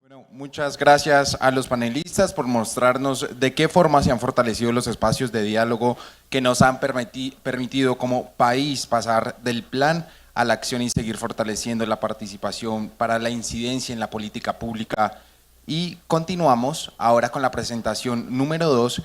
Bueno, muchas gracias a los panelistas por mostrarnos de qué forma se han fortalecido los espacios de diálogo que nos han permitido como país pasar del plan a la acción y seguir fortaleciendo la participación para la incidencia en la política pública. Y continuamos ahora con la presentación número 2,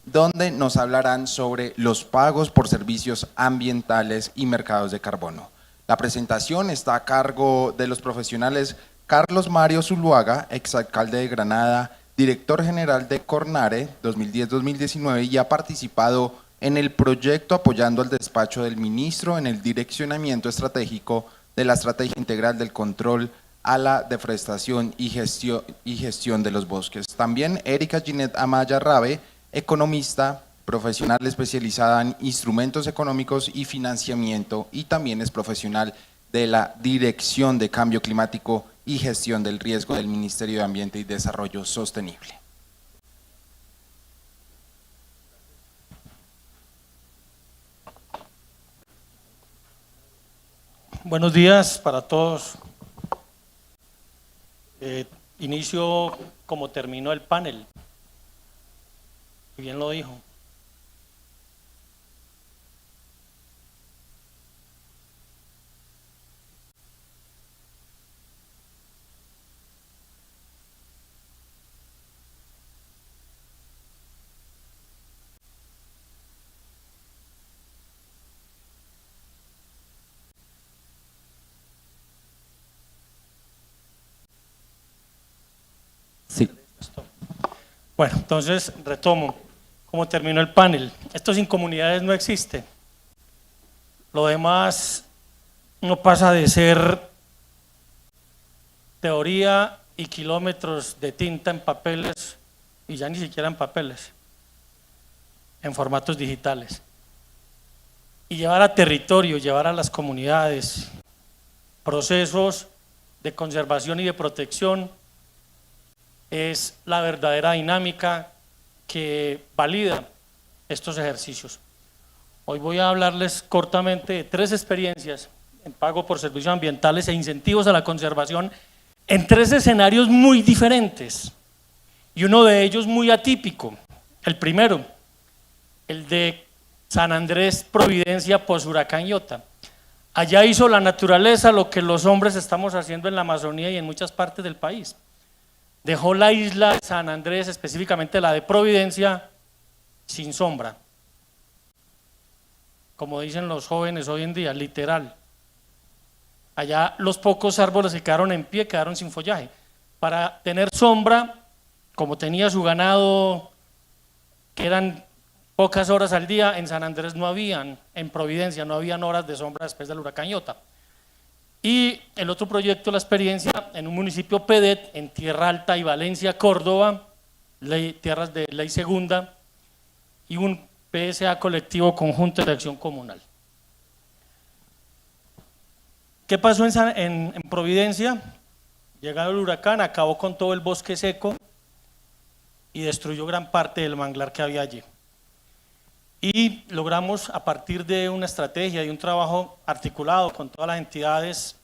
donde nos hablarán sobre los pagos por servicios ambientales y mercados de carbono. La presentación está a cargo de los profesionales Carlos Mario Zuluaga, exalcalde de Granada, director general de Cornare 2010-2019 y ha participado en el proyecto apoyando al despacho del ministro en el direccionamiento estratégico de la Estrategia Integral del Control a la Deforestación y Gestión de los Bosques. También Erika Ginette Amaya Rabe, economista, profesional especializada en instrumentos económicos y financiamiento y también es profesional de la Dirección de Cambio Climático y Gestión del Riesgo del Ministerio de Ambiente y Desarrollo Sostenible. Buenos días para todos. Inicio como terminó el panel. Bien lo dijo. Sí. Bueno, entonces retomo. Como terminó el panel, esto sin comunidades no existe. Lo demás no pasa de ser teoría y kilómetros de tinta en papeles, y ya ni siquiera en papeles, en formatos digitales. Y llevar a territorio, llevar a las comunidades procesos de conservación y de protección es la verdadera dinámica que valida estos ejercicios. Hoy voy a hablarles cortamente de 3 experiencias en pago por servicios ambientales e incentivos a la conservación en 3 escenarios muy diferentes y uno de ellos muy atípico. El primero, el de San Andrés, Providencia, poshuracán Iota. Allá hizo la naturaleza lo que los hombres estamos haciendo en la Amazonía y en muchas partes del país. Dejó la isla de San Andrés, específicamente la de Providencia, sin sombra. Como dicen los jóvenes hoy en día, literal. Allá los pocos árboles que quedaron en pie quedaron sin follaje. Para tener sombra, como tenía su ganado, que eran pocas horas al día, en San Andrés no habían, en Providencia no habían horas de sombra después del huracán Iota. Y el otro proyecto, la experiencia en un municipio PEDET, en Tierra Alta y Valencia, Córdoba, tierras de ley segunda, y un PSA colectivo conjunto de acción comunal. ¿Qué pasó en Providencia? Llegado el huracán, acabó con todo el bosque seco y destruyó gran parte del manglar que había allí. Y logramos, a partir de una estrategia y un trabajo articulado con todas las entidades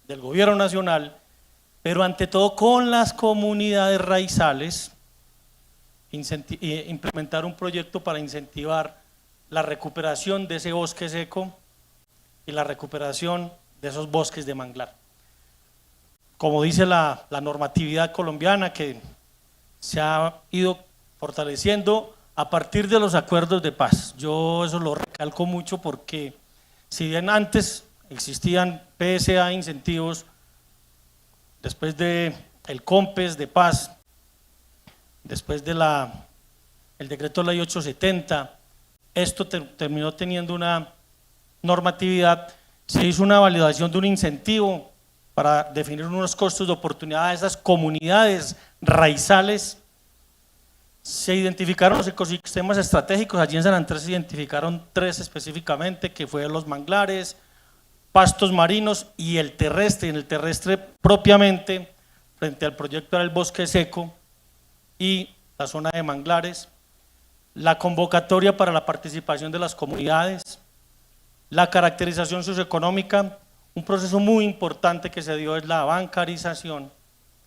del gobierno nacional, pero ante todo con las comunidades raizales, implementar un proyecto para incentivar la recuperación de ese bosque seco y la recuperación de esos bosques de manglar. Como dice la normatividad colombiana, que se ha ido fortaleciendo a partir de los acuerdos de paz. Yo eso lo recalco mucho porque si bien antes existían PSA incentivos, después de el COMPES de paz, después de el decreto ley 870, esto terminó teniendo una normatividad, se hizo una validación de un incentivo para definir unos costos de oportunidad a esas comunidades raizales. Se identificaron los ecosistemas estratégicos, allí en San Andrés se identificaron 3 específicamente, que fueron los manglares, pastos marinos y el terrestre. En el terrestre propiamente, frente al proyecto era el bosque seco y la zona de manglares, la convocatoria para la participación de las comunidades, la caracterización socioeconómica. Un proceso muy importante que se dio es la bancarización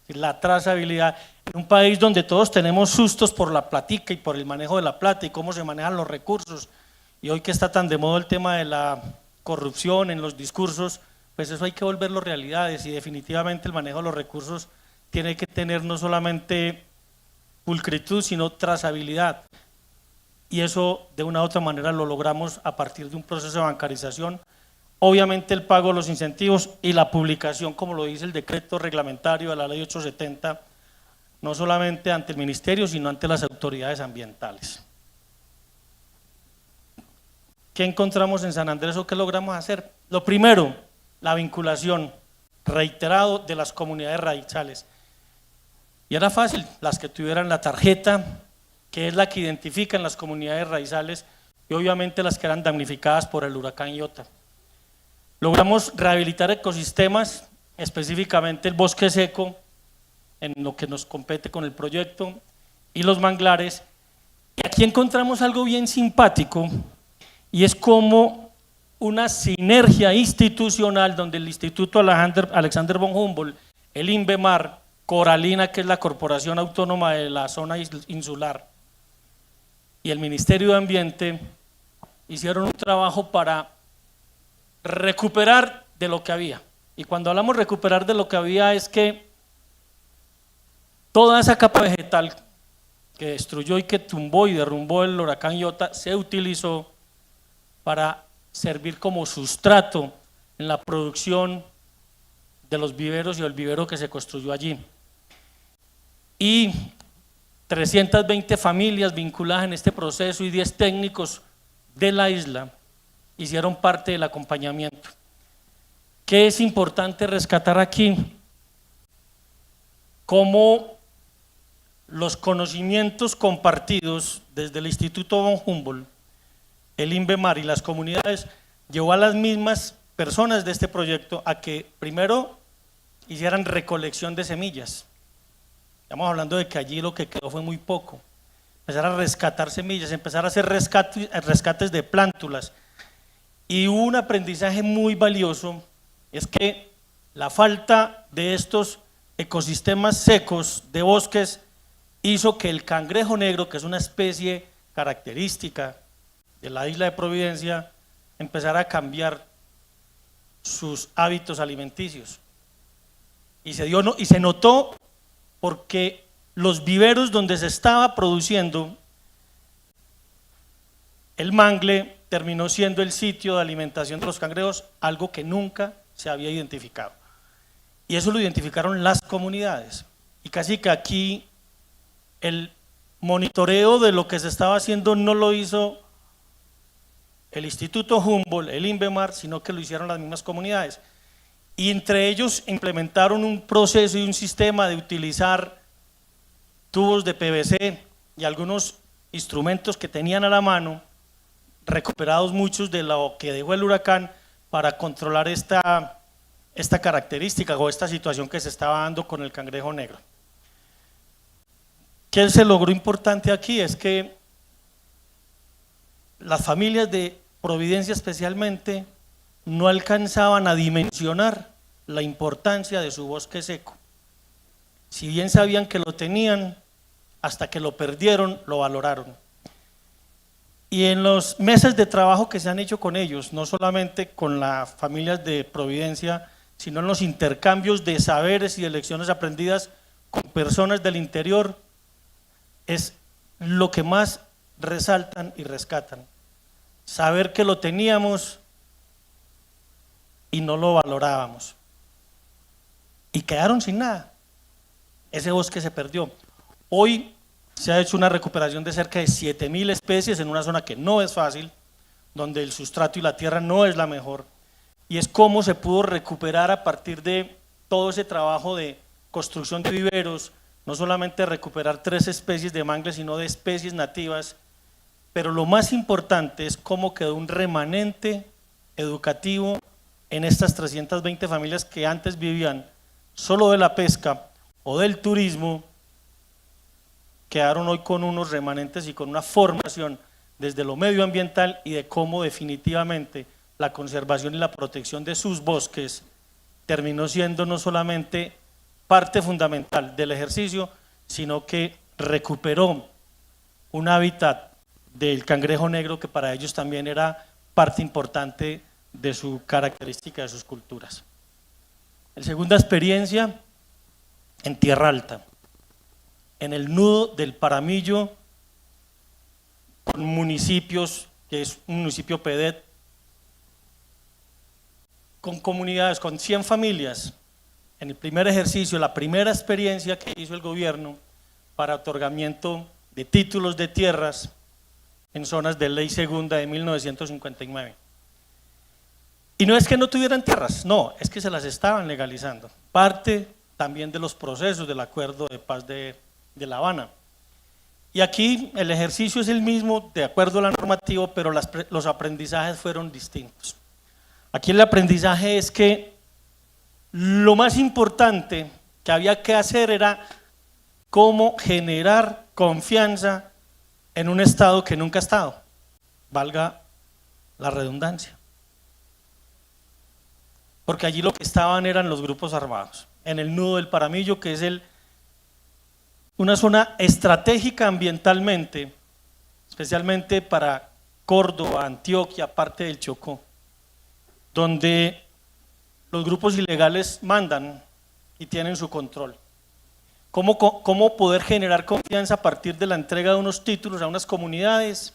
La trazabilidad en un país donde todos tenemos sustos por la platica y por el manejo de la plata y cómo se manejan los recursos, y hoy que está tan de moda el tema de la corrupción en los discursos, pues eso hay que volverlo realidades, y definitivamente el manejo de los recursos tiene que tener no solamente pulcritud sino trazabilidad, y eso de una u otra manera lo logramos a partir de un proceso de bancarización. Obviamente el pago de los incentivos y la publicación, como lo dice el decreto reglamentario de la ley 870, no solamente ante el ministerio, sino ante las autoridades ambientales. ¿Qué encontramos en San Andrés o qué logramos hacer? Lo primero, la vinculación reiterado de las comunidades raizales. Y era fácil, las que tuvieran la tarjeta, que es la que identifican las comunidades raizales, y obviamente las que eran damnificadas por el huracán Iota. Logramos rehabilitar ecosistemas, específicamente el bosque seco, en lo que nos compete con el proyecto, y los manglares. Y aquí encontramos algo bien simpático, y es como una sinergia institucional donde el Instituto Alexander von Humboldt, el INVEMAR, Coralina, que es la Corporación Autónoma de la Zona Insular, y el Ministerio de Ambiente hicieron un trabajo para recuperar de lo que había. Y cuando hablamos recuperar de lo que había es que toda esa capa vegetal que destruyó y que tumbó y derrumbó el huracán Iota se utilizó para servir como sustrato en la producción de los viveros y el vivero que se construyó allí. Y 320 familias vinculadas en este proceso y 10 técnicos de la isla hicieron parte del acompañamiento. ¿Qué es importante rescatar aquí? Cómo los conocimientos compartidos desde el Instituto von Humboldt, el INVEMAR y las comunidades llevó a las mismas personas de este proyecto a que primero hicieran recolección de semillas. Estamos hablando de que allí lo que quedó fue muy poco. Empezar a rescatar semillas, empezar a hacer rescates de plántulas. Y un aprendizaje muy valioso es que la falta de estos ecosistemas secos de bosques hizo que el cangrejo negro, que es una especie característica de la isla de Providencia, empezara a cambiar sus hábitos alimenticios. Y se notó porque los viveros donde se estaba produciendo el mangle terminó siendo el sitio de alimentación de los cangrejos, algo que nunca se había identificado. Y eso lo identificaron las comunidades. Y casi que aquí el monitoreo de lo que se estaba haciendo no lo hizo el Instituto Humboldt, el INVEMAR, sino que lo hicieron las mismas comunidades. Y entre ellos implementaron un proceso y un sistema de utilizar tubos de PVC y algunos instrumentos que tenían a la mano, recuperados muchos de lo que dejó el huracán, para controlar esta característica o esta situación que se estaba dando con el cangrejo negro. ¿Qué se logró importante aquí? Es que las familias de Providencia especialmente no alcanzaban a dimensionar la importancia de su bosque seco. Si bien sabían que lo tenían, hasta que lo perdieron, lo valoraron. Y en los meses de trabajo que se han hecho con ellos, no solamente con las familias de Providencia, sino en los intercambios de saberes y de lecciones aprendidas con personas del interior, es lo que más resaltan y rescatan. Saber que lo teníamos y no lo valorábamos. Y quedaron sin nada. Ese bosque se perdió. Hoy se ha hecho una recuperación de cerca de 7.000 especies en una zona que no es fácil, donde el sustrato y la tierra no es la mejor, y es cómo se pudo recuperar a partir de todo ese trabajo de construcción de viveros, no solamente recuperar 3 especies de mangle, sino de especies nativas, pero lo más importante es cómo quedó un remanente educativo en estas 320 familias que antes vivían solo de la pesca o del turismo, quedaron hoy con unos remanentes y con una formación desde lo medioambiental y de cómo definitivamente la conservación y la protección de sus bosques terminó siendo no solamente parte fundamental del ejercicio, sino que recuperó un hábitat del cangrejo negro que para ellos también era parte importante de su característica, de sus culturas. La segunda experiencia en Tierra Alta, en el nudo del Paramillo, con municipios, que es un municipio PEDET, con comunidades, con 100 familias. En el primer ejercicio, la primera experiencia que hizo el gobierno para otorgamiento de títulos de tierras en zonas de ley segunda de 1959. Y no es que no tuvieran tierras, no, es que se las estaban legalizando, parte también de los procesos del acuerdo de paz de La Habana. Y aquí el ejercicio es el mismo de acuerdo a la normativa, pero los aprendizajes fueron distintos. Aquí el aprendizaje es que lo más importante que había que hacer era cómo generar confianza en un Estado que nunca ha estado, valga la redundancia. Porque allí lo que estaban eran los grupos armados, en el nudo del Paramillo, que es una zona estratégica ambientalmente, especialmente para Córdoba, Antioquia, parte del Chocó, donde los grupos ilegales mandan y tienen su control. ¿Cómo poder generar confianza a partir de la entrega de unos títulos a unas comunidades?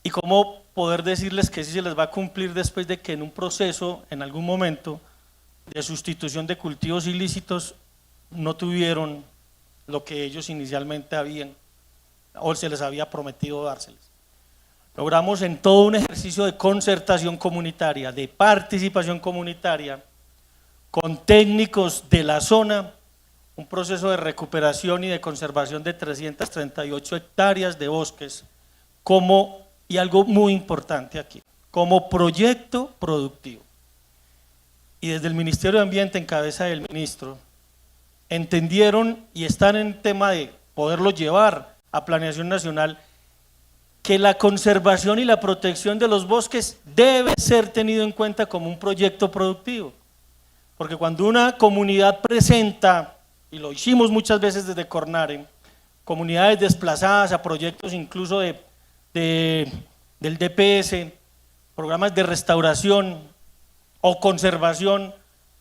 Y cómo poder decirles que sí se les va a cumplir después de que en un proceso, en algún momento, de sustitución de cultivos ilícitos, no tuvieron lo que ellos inicialmente habían, o se les había prometido dárseles. Logramos en todo un ejercicio de concertación comunitaria, de participación comunitaria, con técnicos de la zona, un proceso de recuperación y de conservación de 338 hectáreas de bosques, y algo muy importante aquí, como proyecto productivo. Y desde el Ministerio de Ambiente, en cabeza del ministro, entendieron y están en tema de poderlo llevar a planeación nacional, que la conservación y la protección de los bosques debe ser tenido en cuenta como un proyecto productivo. Porque cuando una comunidad presenta, y lo hicimos muchas veces desde Cornare, comunidades desplazadas a proyectos incluso del DPS, programas de restauración o conservación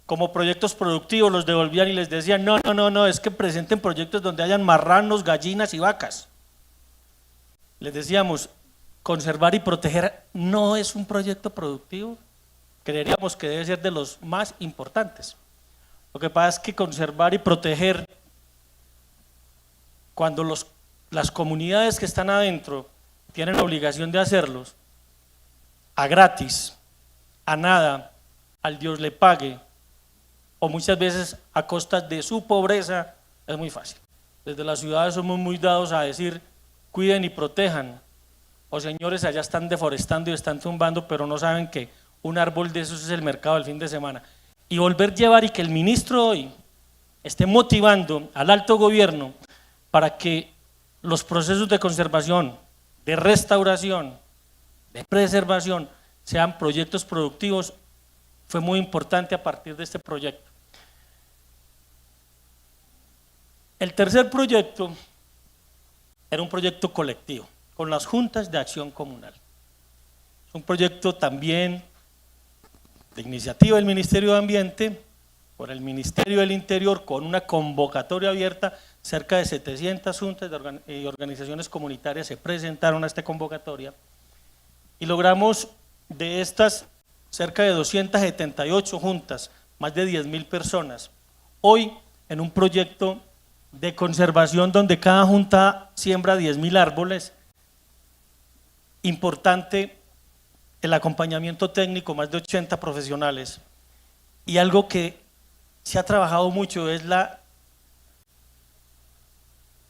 como proyectos productivos, los devolvían y les decían, no, es que presenten proyectos donde hayan marranos, gallinas y vacas. Les decíamos, conservar y proteger no es un proyecto productivo, creeríamos que debe ser de los más importantes. Lo que pasa es que conservar y proteger, cuando las comunidades que están adentro tienen la obligación de hacerlos, a gratis, a nada, al Dios le pague, o muchas veces a costas de su pobreza, es muy fácil. Desde las ciudades somos muy dados a decir, cuiden y protejan, o señores allá están deforestando y están tumbando, pero no saben que un árbol de esos es el mercado del fin de semana. Y volver a llevar y que el ministro hoy esté motivando al alto gobierno para que los procesos de conservación, de restauración, de preservación sean proyectos productivos, fue muy importante a partir de este proyecto. El tercer proyecto era un proyecto colectivo, con las juntas de acción comunal. Es un proyecto también de iniciativa del Ministerio de Ambiente, por el Ministerio del Interior, con una convocatoria abierta, cerca de 700 juntas y organizaciones comunitarias se presentaron a esta convocatoria y logramos de estas cerca de 278 juntas, más de 10.000 personas, hoy en un proyecto de conservación donde cada junta siembra 10.000 árboles, importante el acompañamiento técnico, más de 80 profesionales, y algo que se ha trabajado mucho es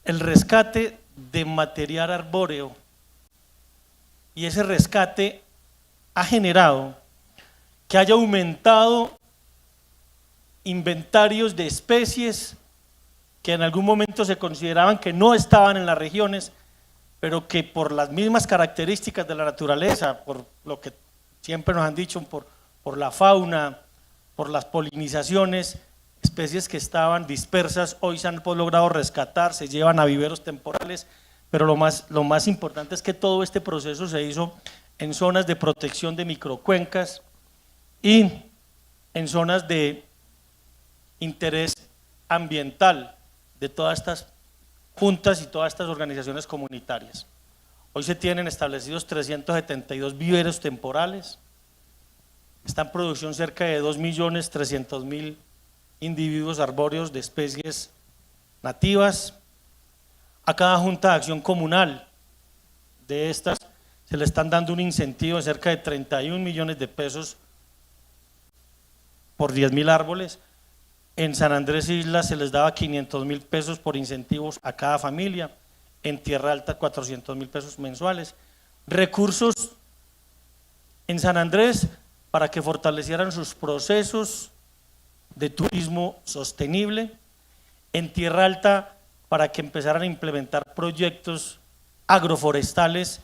el rescate de material arbóreo, y ese rescate ha generado que haya aumentado inventarios de especies que en algún momento se consideraban que no estaban en las regiones, pero que por las mismas características de la naturaleza, por lo que siempre nos han dicho, por la fauna, por las polinizaciones, especies que estaban dispersas hoy se han logrado rescatar, se llevan a viveros temporales, pero lo más importante es que todo este proceso se hizo en zonas de protección de microcuencas y en zonas de interés ambiental de todas estas juntas y todas estas organizaciones comunitarias. Hoy se tienen establecidos 372 viveros temporales, está en producción cerca de 2.300.000 individuos arbóreos de especies nativas. A cada junta de acción comunal de estas se le están dando un incentivo de cerca de 31 millones de pesos por 10.000 árboles. En San Andrés Isla se les daba 500.000 pesos por incentivos a cada familia, en Tierra Alta 400.000 pesos mensuales. Recursos en San Andrés para que fortalecieran sus procesos de turismo sostenible, en Tierra Alta para que empezaran a implementar proyectos agroforestales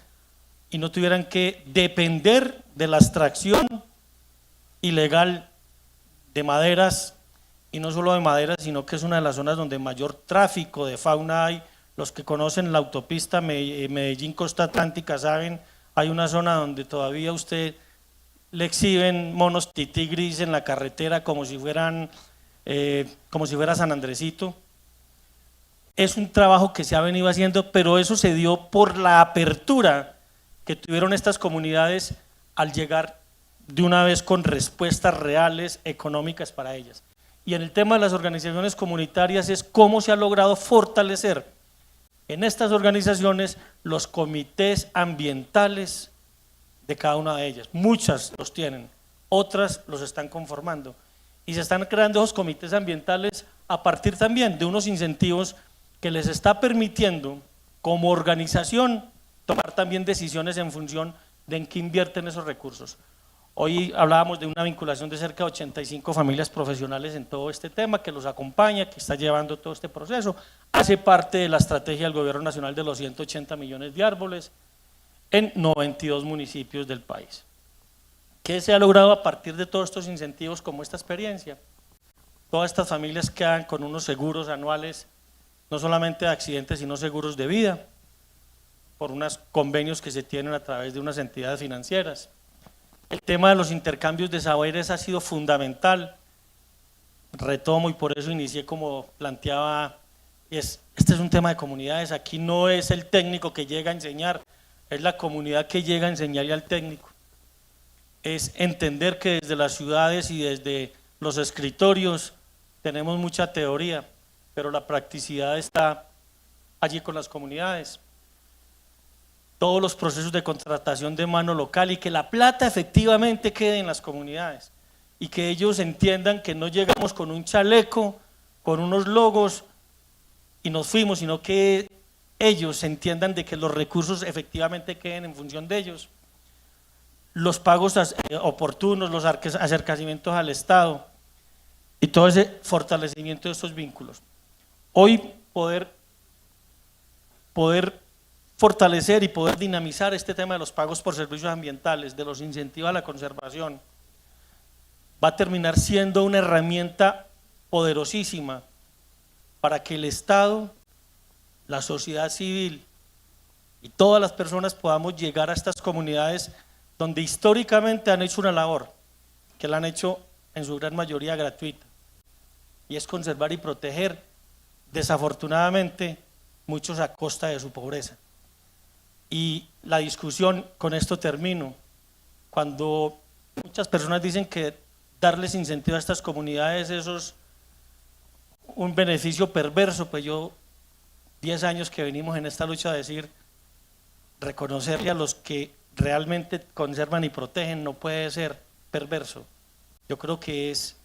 y no tuvieran que depender de la extracción ilegal de maderas, y no solo de maderas, sino que es una de las zonas donde mayor tráfico de fauna hay. Los que conocen la autopista Medellín-Costa Atlántica saben, hay una zona donde todavía usted le exhiben monos tití gris en la carretera como si fuera San Andresito. Es un trabajo que se ha venido haciendo, pero eso se dio por la apertura que tuvieron estas comunidades al llegar de una vez con respuestas reales, económicas para ellas. Y en el tema de las organizaciones comunitarias es cómo se ha logrado fortalecer en estas organizaciones los comités ambientales de cada una de ellas. Muchas los tienen, otras los están conformando y se están creando esos comités ambientales a partir también de unos incentivos que les está permitiendo como organización tomar también decisiones en función de en qué invierten esos recursos. Hoy hablábamos de una vinculación de cerca de 85 familias profesionales en todo este tema, que los acompaña, que está llevando todo este proceso, hace parte de la estrategia del Gobierno Nacional de los 180 millones de árboles en 92 municipios del país. ¿Qué se ha logrado a partir de todos estos incentivos como esta experiencia? Todas estas familias quedan con unos seguros anuales, no solamente de accidentes, sino seguros de vida, por unos convenios que se tienen a través de unas entidades financieras. El tema de los intercambios de saberes ha sido fundamental, retomo y por eso inicié como planteaba, este es un tema de comunidades, aquí no es el técnico que llega a enseñar, es la comunidad que llega a enseñarle al técnico, es entender que desde las ciudades y desde los escritorios tenemos mucha teoría, pero la practicidad está allí con las comunidades. Todos los procesos de contratación de mano local y que la plata efectivamente quede en las comunidades y que ellos entiendan que no llegamos con un chaleco, con unos logos y nos fuimos, sino que ellos entiendan de que los recursos efectivamente queden en función de ellos. Los pagos oportunos, los acercamientos al Estado y todo ese fortalecimiento de estos vínculos. Hoy poder fortalecer y poder dinamizar este tema de los pagos por servicios ambientales, de los incentivos a la conservación, va a terminar siendo una herramienta poderosísima para que el Estado, la sociedad civil y todas las personas podamos llegar a estas comunidades donde históricamente han hecho una labor, que la han hecho en su gran mayoría gratuita, y es conservar y proteger, desafortunadamente, muchos a costa de su pobreza. Y la discusión, con esto termino, cuando muchas personas dicen que darles incentivo a estas comunidades eso es un beneficio perverso, pues yo 10 años que venimos en esta lucha a decir, reconocerle a los que realmente conservan y protegen no puede ser perverso, yo creo que es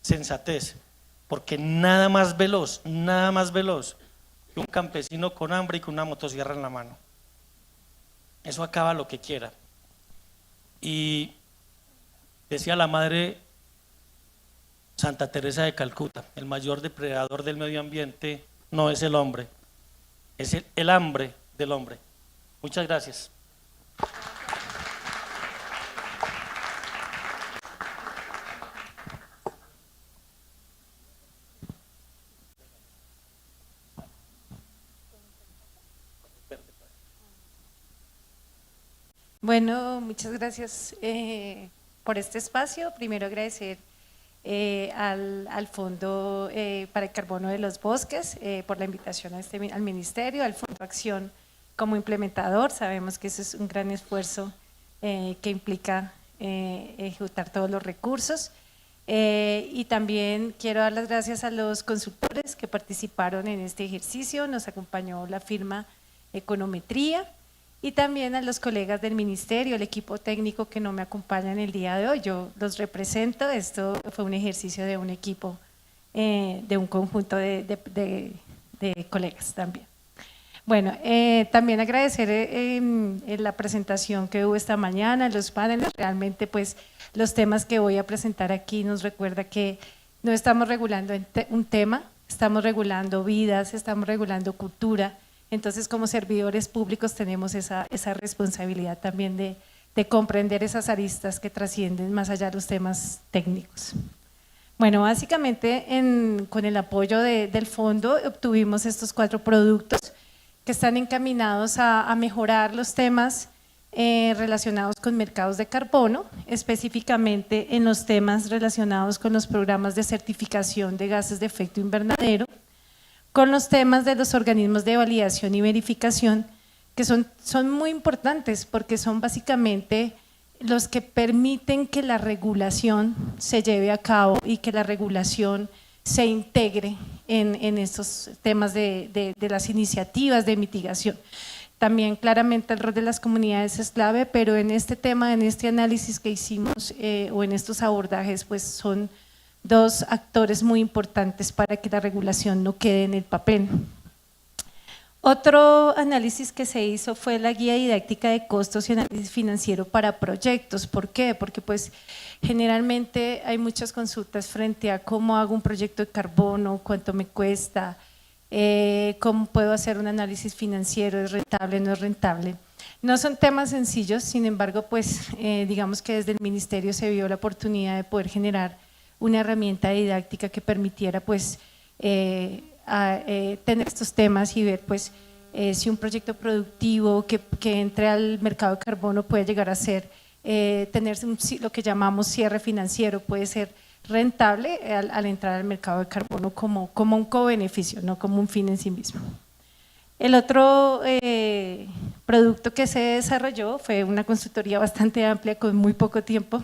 sensatez, porque nada más veloz que un campesino con hambre y con una motosierra en la mano. Eso acaba lo que quiera. Y decía la madre Santa Teresa de Calcuta, el mayor depredador del medio ambiente no es el hombre, es el hambre del hombre. Muchas gracias. Bueno, muchas gracias por este espacio. Primero agradecer al Fondo para el Carbono de los Bosques por la invitación al Ministerio, al Fondo Acción como implementador. Sabemos que eso es un gran esfuerzo que implica ejecutar todos los recursos. Y también quiero dar las gracias a los consultores que participaron en este ejercicio. Nos acompañó la firma Econometría y también a los colegas del ministerio, el equipo técnico que no me acompaña en el día de hoy. Yo los represento. Esto fue un ejercicio de un equipo, de un conjunto de colegas también. Bueno, también agradecer la presentación que hubo esta mañana, los paneles. Realmente pues los temas que voy a presentar aquí nos recuerda que no estamos regulando un tema, estamos regulando vidas, estamos regulando cultura. Entonces como servidores públicos tenemos esa responsabilidad también de comprender esas aristas que trascienden más allá de los temas técnicos. Bueno, básicamente con el apoyo del fondo obtuvimos estos 4 productos que están encaminados a mejorar los temas relacionados con mercados de carbono, específicamente en los temas relacionados con los programas de certificación de gases de efecto invernadero, con los temas de los organismos de validación y verificación, que son muy importantes porque son básicamente los que permiten que la regulación se lleve a cabo y que la regulación se integre en estos temas de las iniciativas de mitigación. También claramente el rol de las comunidades es clave, pero en este tema, en este análisis que hicimos o en estos abordajes, pues son 2 actores muy importantes para que la regulación no quede en el papel. Otro análisis que se hizo fue la guía didáctica de costos y análisis financiero para proyectos. ¿Por qué? Porque pues generalmente hay muchas consultas frente a cómo hago un proyecto de carbono, cuánto me cuesta, cómo puedo hacer un análisis financiero, es rentable, no es rentable. No son temas sencillos, sin embargo pues digamos que desde el ministerio se vio la oportunidad de poder generar una herramienta didáctica que permitiera pues tener estos temas y ver pues si un proyecto productivo que entre al mercado de carbono puede llegar a ser, tener lo que llamamos cierre financiero, puede ser rentable al entrar al mercado de carbono como un cobeneficio, no como un fin en sí mismo. El otro producto que se desarrolló fue una consultoría bastante amplia con muy poco tiempo.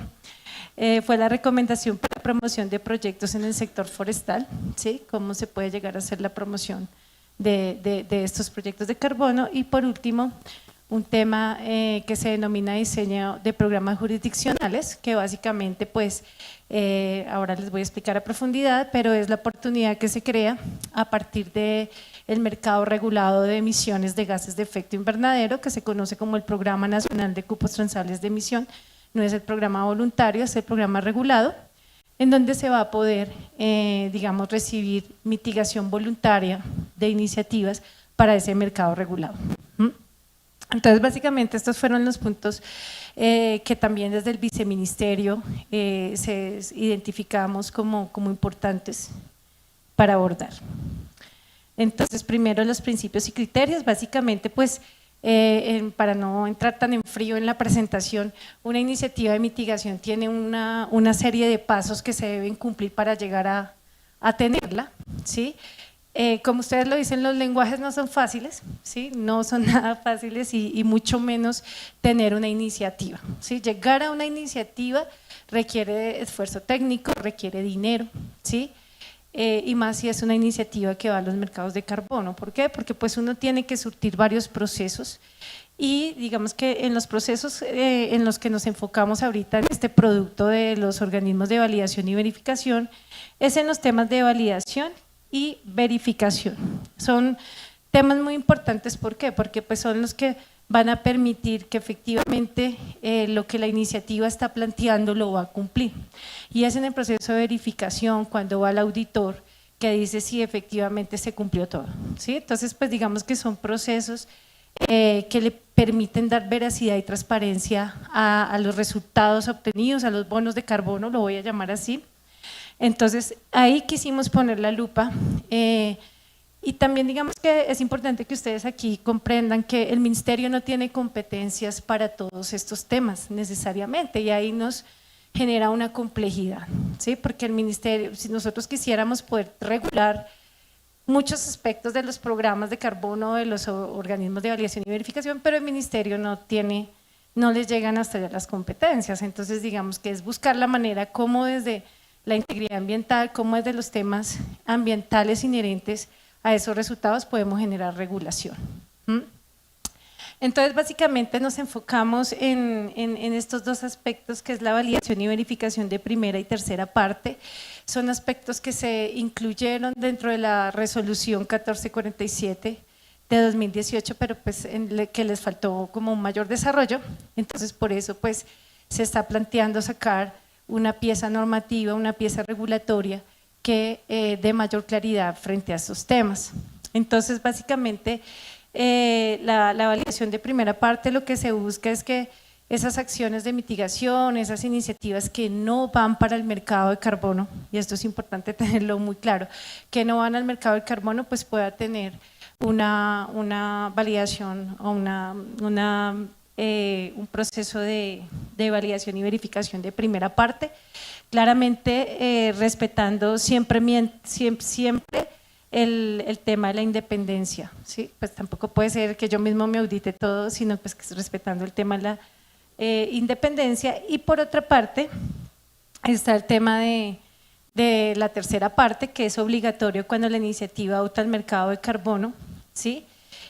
Fue la recomendación para la promoción de proyectos en el sector forestal, ¿sí? Cómo se puede llegar a hacer la promoción de estos proyectos de carbono. Y por último, un tema que se denomina diseño de programas jurisdiccionales, que básicamente pues ahora les voy a explicar a profundidad, pero es la oportunidad que se crea a partir del mercado regulado de emisiones de gases de efecto invernadero, que se conoce como el Programa Nacional de Cupos Transables de Emisión. No es el programa voluntario, es el programa regulado, en donde se va a poder, digamos, recibir mitigación voluntaria de iniciativas para ese mercado regulado. Entonces, básicamente, estos fueron los puntos que también desde el viceministerio identificamos como importantes para abordar. Entonces, primero los principios y criterios, básicamente, pues, para no entrar tan en frío en la presentación, una iniciativa de mitigación tiene una serie de pasos que se deben cumplir para llegar a tenerla, ¿sí? Como ustedes lo dicen, los lenguajes no son fáciles, ¿sí? No son nada fáciles y mucho menos tener una iniciativa, ¿sí? Llegar a una iniciativa requiere esfuerzo técnico, requiere dinero, ¿sí? Y más si es una iniciativa que va a los mercados de carbono. ¿Por qué? Porque pues uno tiene que surtir varios procesos y digamos que en los procesos en los que nos enfocamos ahorita en este producto de los organismos de validación y verificación es en los temas de validación y verificación. Son temas muy importantes. ¿Por qué? Porque pues son los que van a permitir que efectivamente lo que la iniciativa está planteando lo va a cumplir. Y es en el proceso de verificación cuando va al auditor que dice si efectivamente se cumplió todo, ¿sí? Entonces, pues digamos que son procesos que le permiten dar veracidad y transparencia a los resultados obtenidos, a los bonos de carbono, lo voy a llamar así. Entonces, ahí quisimos poner la lupa Y también digamos que es importante que ustedes aquí comprendan que el ministerio no tiene competencias para todos estos temas necesariamente, y ahí nos genera una complejidad, ¿sí? Porque el ministerio, si nosotros quisiéramos poder regular muchos aspectos de los programas de carbono de los organismos de validación y verificación, pero el ministerio no les llegan hasta allá las competencias. Entonces digamos que es buscar la manera como desde la integridad ambiental, como desde los temas ambientales inherentes a esos resultados podemos generar regulación. Entonces básicamente nos enfocamos en estos dos aspectos, que es la validación y verificación de primera y tercera parte. Son aspectos que se incluyeron dentro de la resolución 1447 de 2018, pero pues que les faltó como un mayor desarrollo. Entonces por eso pues se está planteando sacar una pieza normativa, una pieza regulatoria que dé mayor claridad frente a estos temas. Entonces básicamente la validación de primera parte lo que se busca es que esas acciones de mitigación, esas iniciativas que no van para el mercado de carbono, y esto es importante tenerlo muy claro, que no van al mercado de carbono, pues pueda tener una validación o un proceso de validación y verificación de primera parte, claramente respetando siempre el tema de la independencia, ¿sí? Pues tampoco puede ser que yo mismo me audite todo, sino pues que respetando el tema de la independencia. Y por otra parte está el tema de la tercera parte, que es obligatorio cuando la iniciativa vota al mercado de carbono, ¿sí?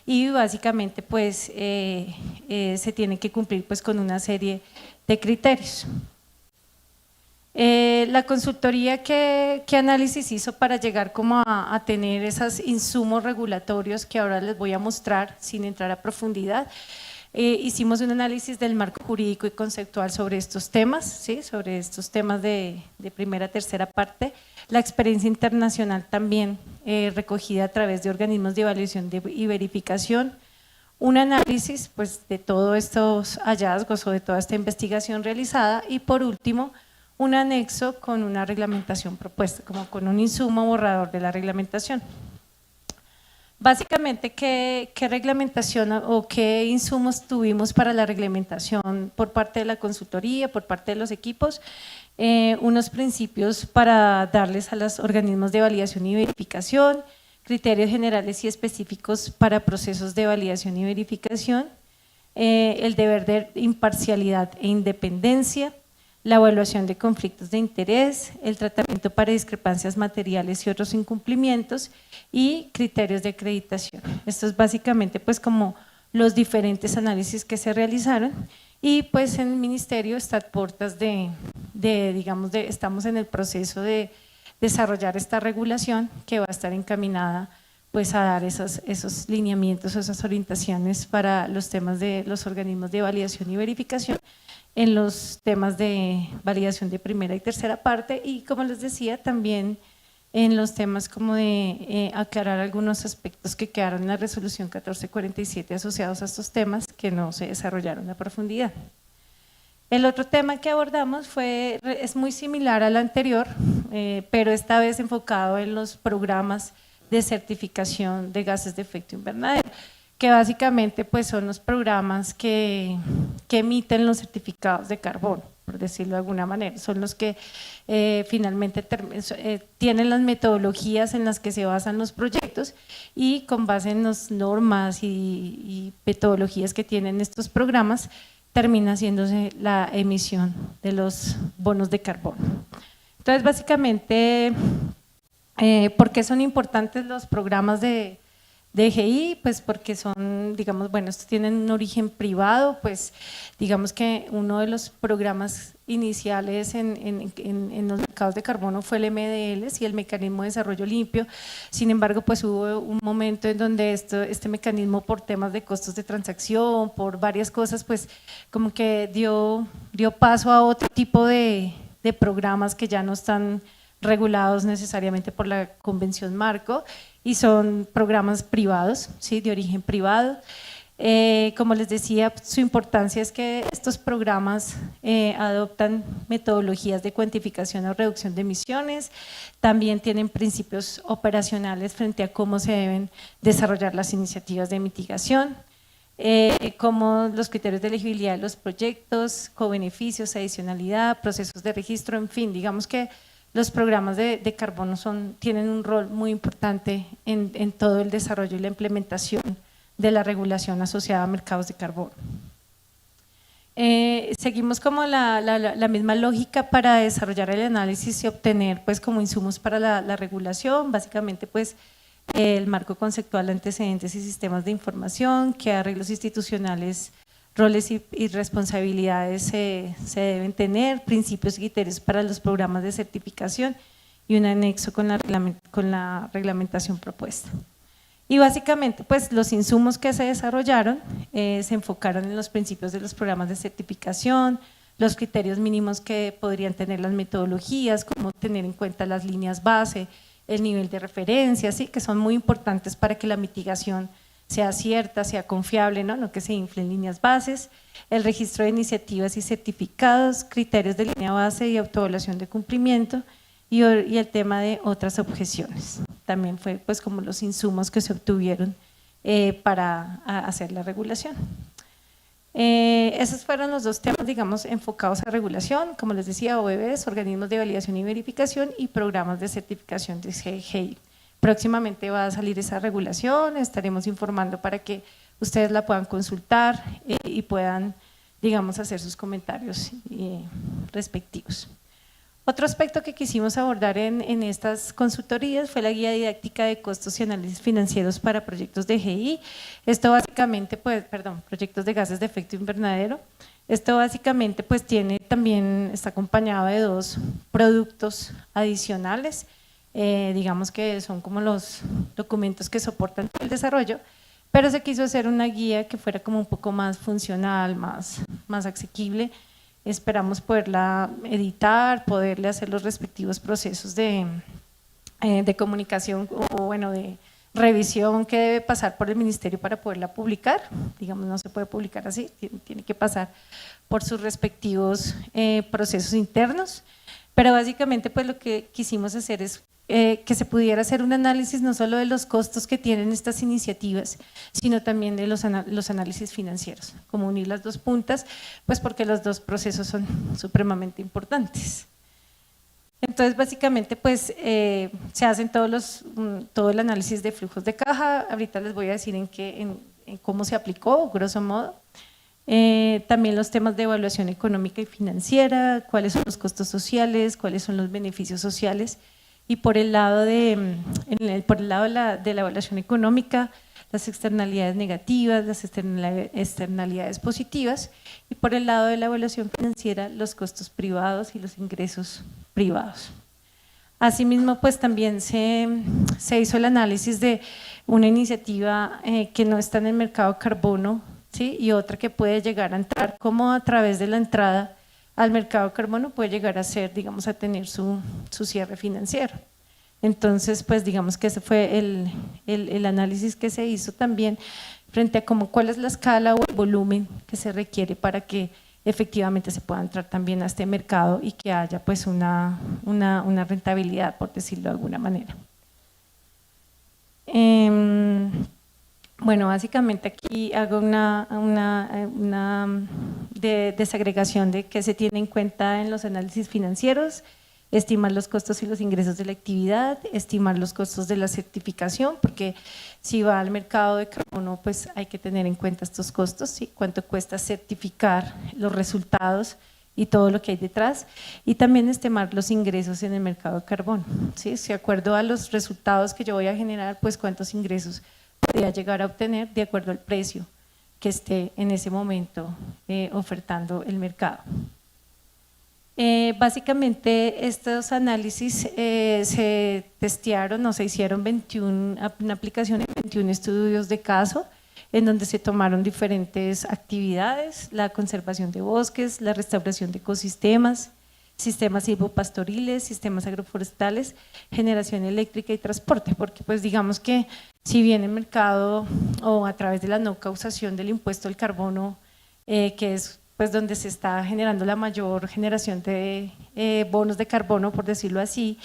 Y básicamente pues se tiene que cumplir pues con una serie de criterios. La consultoría ¿qué análisis hizo para llegar como a tener esos insumos regulatorios que ahora les voy a mostrar sin entrar a profundidad? Hicimos un análisis del marco jurídico y conceptual sobre estos temas, ¿sí? Sobre estos temas de primera, tercera parte, la experiencia internacional también recogida a través de organismos de evaluación y verificación, un análisis pues de todos estos hallazgos o de toda esta investigación realizada, y por último un anexo con una reglamentación propuesta, como con un insumo borrador de la reglamentación. Básicamente, ¿qué reglamentación o qué insumos tuvimos para la reglamentación por parte de la consultoría, por parte de los equipos? Unos principios para darles a los organismos de validación y verificación, criterios generales y específicos para procesos de validación y verificación, el deber de imparcialidad e independencia, la evaluación de conflictos de interés, el tratamiento para discrepancias materiales y otros incumplimientos, y criterios de acreditación. Esto es básicamente pues como los diferentes análisis que se realizaron, y pues en el ministerio está a puertas estamos en el proceso de desarrollar esta regulación que va a estar encaminada pues a dar esos lineamientos, esas orientaciones para los temas de los organismos de validación y verificación en los temas de validación de primera y tercera parte, y como les decía también en los temas como de aclarar algunos aspectos que quedaron en la resolución 1447 asociados a estos temas que no se desarrollaron a profundidad. El otro tema que abordamos es muy similar al anterior, pero esta vez enfocado en los programas de certificación de gases de efecto invernadero, que básicamente pues son los programas que emiten los certificados de carbono, por decirlo de alguna manera. Son los que finalmente tienen las metodologías en las que se basan los proyectos, y con base en las normas y metodologías que tienen estos programas termina haciéndose la emisión de los bonos de carbono. Entonces básicamente, ¿por qué son importantes los programas de EGI? Pues porque son, digamos, bueno, estos tienen un origen privado, pues digamos que uno de los programas iniciales en los mercados de carbono fue el MDL y el Mecanismo de Desarrollo Limpio. Sin embargo, pues hubo un momento en donde este mecanismo, por temas de costos de transacción, por varias cosas, pues como que dio paso a otro tipo de programas que ya no están regulados necesariamente por la Convención Marco, y son programas privados, ¿sí? De origen privado. Como les decía, su importancia es que estos programas adoptan metodologías de cuantificación o reducción de emisiones, también tienen principios operacionales frente a cómo se deben desarrollar las iniciativas de mitigación, como los criterios de elegibilidad de los proyectos, cobeneficios, adicionalidad, procesos de registro, en fin, digamos que los programas de carbono tienen un rol muy importante en todo el desarrollo y la implementación de la regulación asociada a mercados de carbono. Seguimos como la misma lógica para desarrollar el análisis y obtener pues como insumos para la regulación, básicamente pues el marco conceptual, antecedentes y sistemas de información, qué arreglos institucionales, roles y responsabilidades se deben tener, principios y criterios para los programas de certificación y un anexo con la reglamentación propuesta. Y básicamente pues los insumos que se desarrollaron se enfocaron en los principios de los programas de certificación, los criterios mínimos que podrían tener las metodologías, como tener en cuenta las líneas base, el nivel de referencia, ¿sí? Que son muy importantes para que la mitigación sea cierta, sea confiable, no que se inflen líneas bases, el registro de iniciativas y certificados, criterios de línea base y autoevaluación de cumplimiento y el tema de otras objeciones. También fue pues como los insumos que se obtuvieron para hacer la regulación. Esos fueron los dos temas, digamos, enfocados a regulación, como les decía, OEBs, organismos de validación y verificación y programas de certificación de GI. Próximamente va a salir esa regulación, estaremos informando para que ustedes la puedan consultar y puedan, digamos, hacer sus comentarios respectivos. Otro aspecto que quisimos abordar en estas consultorías fue la guía didáctica de costos y análisis financieros para proyectos de GI. Esto básicamente, proyectos de gases de efecto invernadero. Esto básicamente pues está acompañado de dos productos adicionales, digamos que son como los documentos que soportan el desarrollo, pero se quiso hacer una guía que fuera como un poco más funcional, más asequible. Esperamos poderla editar, poderle hacer los respectivos procesos de comunicación o bueno, de revisión que debe pasar por el ministerio para poderla publicar. Digamos, no se puede publicar así, tiene que pasar por sus respectivos procesos internos, pero básicamente pues lo que quisimos hacer es que se pudiera hacer un análisis no solo de los costos que tienen estas iniciativas, sino también de los análisis financieros, como unir las dos puntas, pues porque los dos procesos son supremamente importantes. Entonces básicamente pues se hacen todo el análisis de flujos de caja, ahorita les voy a decir en cómo se aplicó, grosso modo. También los temas de evaluación económica y financiera, cuáles son los costos sociales, cuáles son los beneficios sociales. Y por el lado de la evaluación económica, las externalidades negativas, las externalidades positivas, y por el lado de la evaluación financiera, los costos privados y los ingresos privados. Asimismo, pues también se hizo el análisis de una iniciativa que no está en el mercado carbono, ¿sí? Y otra que puede llegar a entrar, como a través de la entrada al mercado de carbono puede llegar a ser, digamos, a tener su cierre financiero. Entonces, pues digamos que ese fue el análisis que se hizo también frente a cuál es la escala o el volumen que se requiere para que efectivamente se pueda entrar también a este mercado y que haya pues una rentabilidad, por decirlo de alguna manera. Bueno, básicamente aquí hago una desagregación de qué se tiene en cuenta en los análisis financieros, estimar los costos y los ingresos de la actividad, estimar los costos de la certificación, porque si va al mercado de carbono pues hay que tener en cuenta estos costos, ¿sí? Cuánto cuesta certificar los resultados y todo lo que hay detrás, y también estimar los ingresos en el mercado de carbono, ¿sí? De acuerdo a los resultados que yo voy a generar, pues cuántos ingresos podría llegar a obtener de acuerdo al precio que esté en ese momento ofertando el mercado. Básicamente estos análisis se testearon o se hicieron una aplicación en 21 estudios de caso en donde se tomaron diferentes actividades, la conservación de bosques, la restauración de ecosistemas, sistemas silvopastoriles, sistemas agroforestales, generación eléctrica y transporte, porque pues digamos que si bien el mercado o a través de la no causación del impuesto al carbono, que es pues donde se está generando la mayor generación de bonos de carbono, por decirlo así,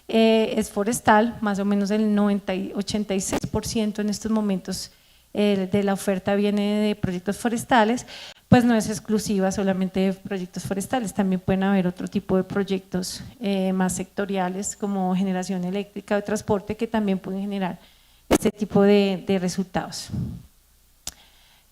es forestal, más o menos el 86% en estos momentos de la oferta viene de proyectos forestales, pues no es exclusiva solamente de proyectos forestales, también pueden haber otro tipo de proyectos más sectoriales como generación eléctrica o transporte que también pueden generar este tipo de resultados.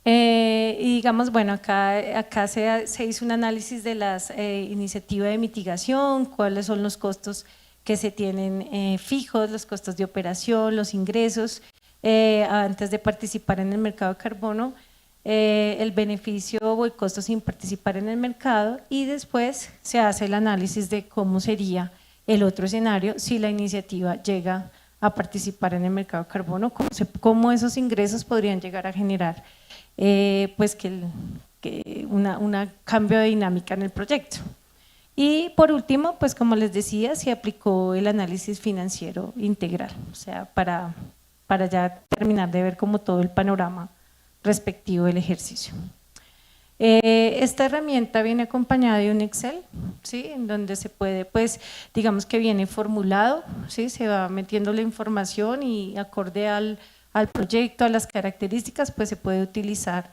Y digamos, bueno, acá se hizo un análisis de las iniciativas de mitigación, cuáles son los costos que se tienen fijos, los costos de operación, los ingresos, antes de participar en el mercado de carbono, el beneficio o el costo sin participar en el mercado y después se hace el análisis de cómo sería el otro escenario si la iniciativa llega a participar en el mercado de carbono, cómo esos ingresos podrían llegar a generar pues una cambio de dinámica en el proyecto. Y por último, pues como les decía, se aplicó el análisis financiero integral, o sea, para ya terminar de ver como todo el panorama respectivo del ejercicio. Esta herramienta viene acompañada de un Excel, ¿sí? En donde se puede, pues, digamos que viene formulado, ¿sí? Se va metiendo la información y acorde al proyecto, a las características, pues se puede utilizar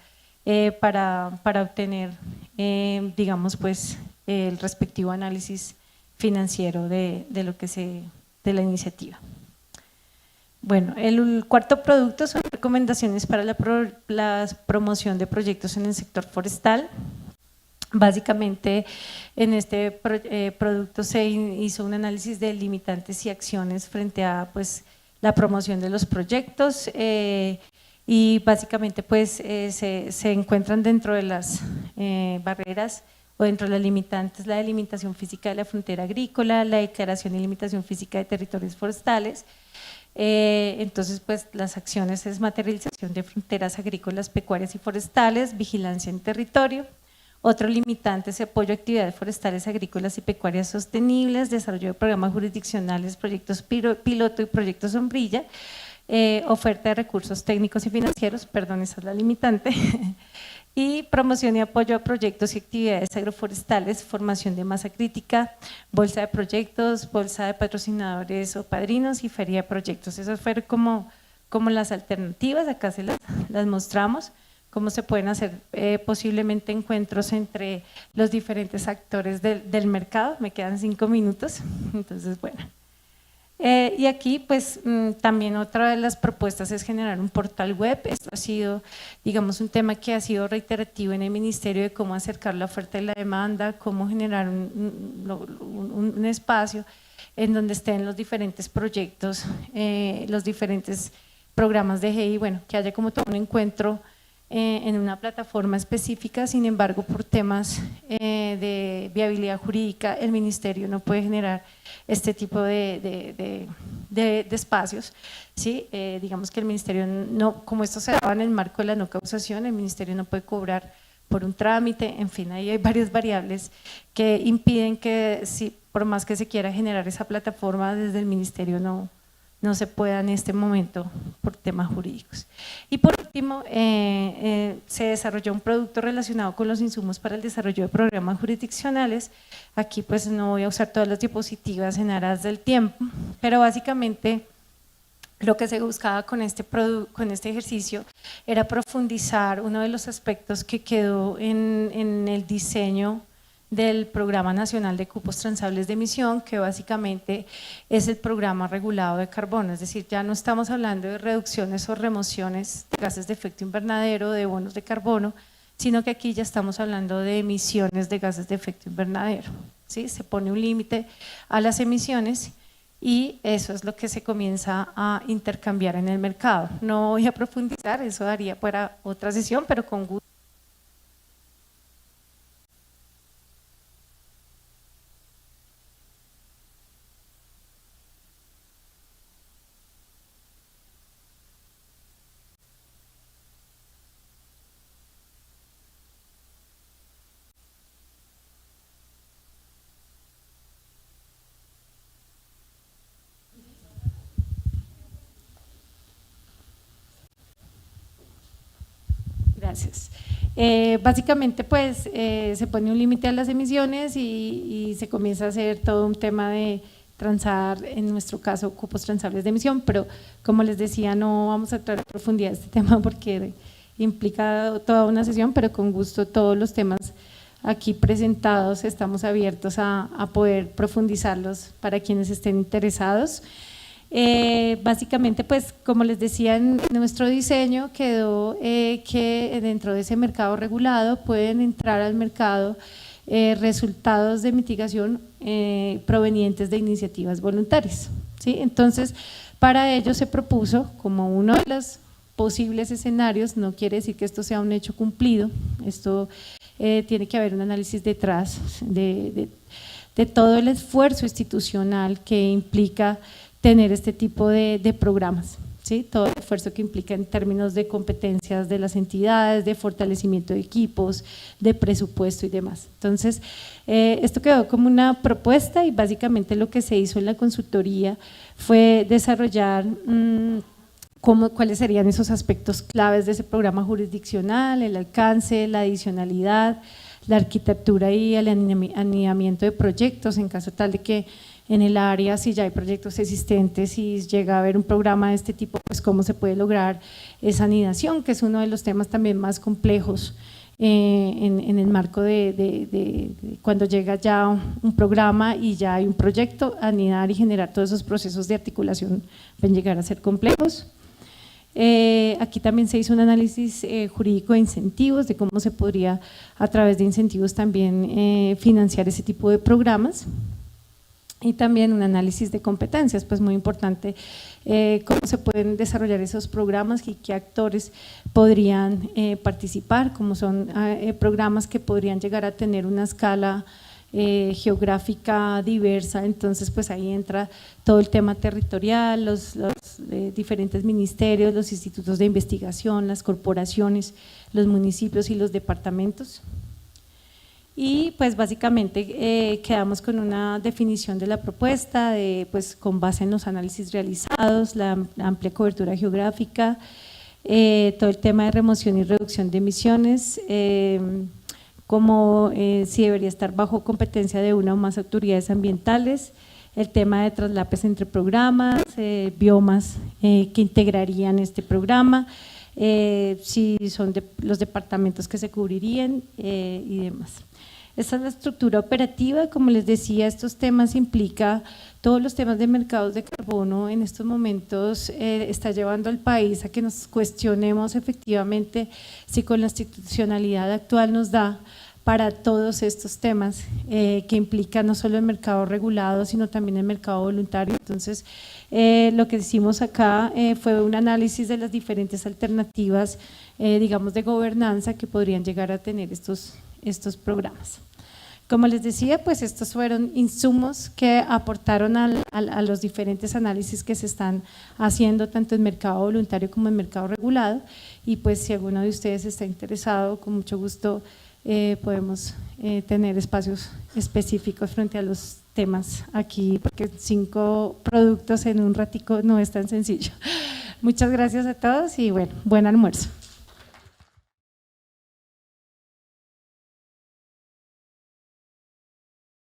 para obtener, digamos, pues, el respectivo análisis financiero de la iniciativa. Bueno, el cuarto producto son recomendaciones para la promoción de proyectos en el sector forestal. Básicamente, en este producto se hizo un análisis de limitantes y acciones frente a pues, la promoción de los proyectos y básicamente pues, se encuentran dentro de las barreras o dentro de las limitantes, la delimitación física de la frontera agrícola, la declaración y limitación física de territorios forestales. Entonces, pues las acciones es materialización de fronteras agrícolas, pecuarias y forestales, vigilancia en territorio. Otro limitante es apoyo a actividades forestales, agrícolas y pecuarias sostenibles, desarrollo de programas jurisdiccionales, proyectos piloto y proyectos sombrilla, oferta de recursos técnicos y financieros, perdón, esa es la limitante, y promoción y apoyo a proyectos y actividades agroforestales, formación de masa crítica, bolsa de proyectos, bolsa de patrocinadores o padrinos y feria de proyectos. Esas fueron como las alternativas, acá se las mostramos, cómo se pueden hacer posiblemente encuentros entre los diferentes actores del mercado. Me quedan 5 minutos, entonces bueno. Y aquí pues también otra de las propuestas es generar un portal web. Esto ha sido digamos un tema que ha sido reiterativo en el ministerio de cómo acercar la oferta y la demanda, cómo generar un espacio en donde estén los diferentes proyectos, los diferentes programas de GEI, bueno, que haya como todo un encuentro en una plataforma específica. Sin embargo, por temas de viabilidad jurídica, el ministerio no puede generar este tipo de espacios, ¿sí? Digamos que el ministerio no, como esto se daba en el marco de la no causación, el ministerio no puede cobrar por un trámite, en fin, ahí hay varias variables que impiden que, si, por más que se quiera generar esa plataforma desde el ministerio, no se pueda en este momento por temas jurídicos. Y por último, se desarrolló un producto relacionado con los insumos para el desarrollo de programas jurisdiccionales. Aquí pues no voy a usar todas las diapositivas en aras del tiempo, pero básicamente lo que se buscaba con este ejercicio era profundizar uno de los aspectos que quedó en el diseño del Programa Nacional de Cupos Transables de Emisión, que básicamente es el programa regulado de carbono, es decir, ya no estamos hablando de reducciones o remociones de gases de efecto invernadero, de bonos de carbono, sino que aquí ya estamos hablando de emisiones de gases de efecto invernadero, ¿sí? Se pone un límite a las emisiones y eso es lo que se comienza a intercambiar en el mercado. No voy a profundizar, eso daría para otra sesión, pero con gusto. Gracias. Básicamente, pues, se pone un límite a las emisiones y se comienza a hacer todo un tema de transar, en nuestro caso, cupos transables de emisión, pero como les decía, no vamos a entrar en profundidad a este tema porque implica toda una sesión, pero con gusto todos los temas aquí presentados estamos abiertos a poder profundizarlos para quienes estén interesados. Básicamente, pues como les decía, en nuestro diseño quedó que dentro de ese mercado regulado pueden entrar al mercado resultados de mitigación provenientes de iniciativas voluntarias, ¿sí? Entonces, para ello se propuso como uno de los posibles escenarios, no quiere decir que esto sea un hecho cumplido, esto tiene que haber un análisis detrás de todo el esfuerzo institucional que implica tener este tipo de programas, ¿sí? Todo el esfuerzo que implica en términos de competencias de las entidades, de fortalecimiento de equipos, de presupuesto y demás. Entonces, esto quedó como una propuesta y básicamente lo que se hizo en la consultoría fue desarrollar cuáles serían esos aspectos claves de ese programa jurisdiccional, el alcance, la adicionalidad, la arquitectura y el alineamiento de proyectos en caso tal de que en el área, si ya hay proyectos existentes y llega a haber un programa de este tipo, pues cómo se puede lograr esa anidación, que es uno de los temas también más complejos en el marco de cuando llega ya un programa y ya hay un proyecto, anidar y generar todos esos procesos de articulación pueden llegar a ser complejos. Aquí también se hizo un análisis jurídico de incentivos, de cómo se podría a través de incentivos también financiar ese tipo de programas. Y también un análisis de competencias, pues muy importante, cómo se pueden desarrollar esos programas y qué actores podrían participar, como son programas que podrían llegar a tener una escala geográfica diversa, entonces pues ahí entra todo el tema territorial, los diferentes ministerios, los institutos de investigación, las corporaciones, los municipios y los departamentos. Y pues básicamente quedamos con una definición de la propuesta, pues con base en los análisis realizados, la amplia cobertura geográfica, todo el tema de remoción y reducción de emisiones, como si debería estar bajo competencia de una o más autoridades ambientales, el tema de traslapes entre programas, biomas que integrarían este programa, si son los departamentos que se cubrirían y demás. Esta es la estructura operativa, como les decía, estos temas implica todos los temas de mercados de carbono en estos momentos está llevando al país a que nos cuestionemos efectivamente si con la institucionalidad actual nos da para todos estos temas que implican no solo el mercado regulado sino también el mercado voluntario. Entonces lo que hicimos acá fue un análisis de las diferentes alternativas digamos de gobernanza que podrían llegar a tener estos programas. Como les decía, pues estos fueron insumos que aportaron a los diferentes análisis que se están haciendo tanto en mercado voluntario como en mercado regulado y pues si alguno de ustedes está interesado, con mucho gusto podemos tener espacios específicos frente a los temas aquí, porque 5 productos en un ratico no es tan sencillo. Muchas gracias a todos y bueno, buen almuerzo.